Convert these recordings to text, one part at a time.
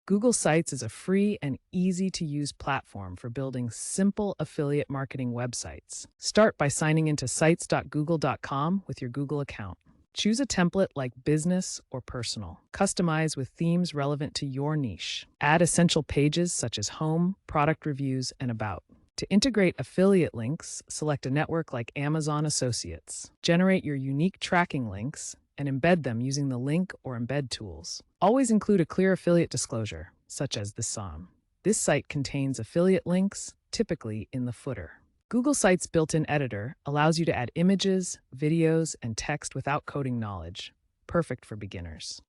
Google Sites is a free and easy-to-use platform for building simple affiliate marketing websites. Start by signing into sites.google.com with your Google account. Choose a template like business or personal. Customize with themes relevant to your niche. Add essential pages such as home, product reviews, and about. To integrate affiliate links, select a network like Amazon Associates. Generate your unique tracking links and embed them using the link or embed tools. Always include a clear affiliate disclosure, such as the SOM. This site contains affiliate links, typically in the footer. Google Sites' built-in editor allows you to add images, videos, and text without coding knowledge, perfect for beginners.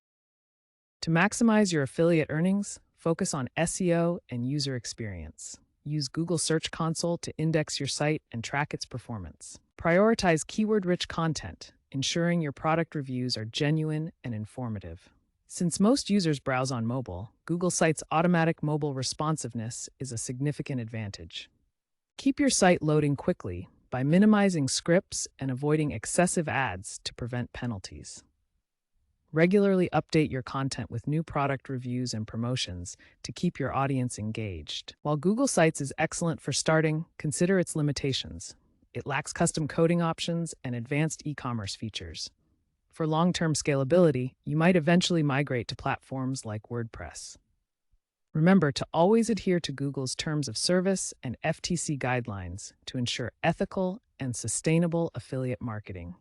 To maximize your affiliate earnings, focus on SEO and user experience. Use Google Search Console to index your site and track its performance. Prioritize keyword-rich content, ensuring your product reviews are genuine and informative. Since most users browse on mobile, Google Sites' automatic mobile responsiveness is a significant advantage. Keep your site loading quickly by minimizing scripts and avoiding excessive ads to prevent penalties. Regularly update your content with new product reviews and promotions to keep your audience engaged. While Google Sites is excellent for starting, consider its limitations. It lacks custom coding options and advanced e-commerce features. For long-term scalability, you might eventually migrate to platforms like WordPress. Remember to always adhere to Google's terms of service and FTC guidelines to ensure ethical and sustainable affiliate marketing.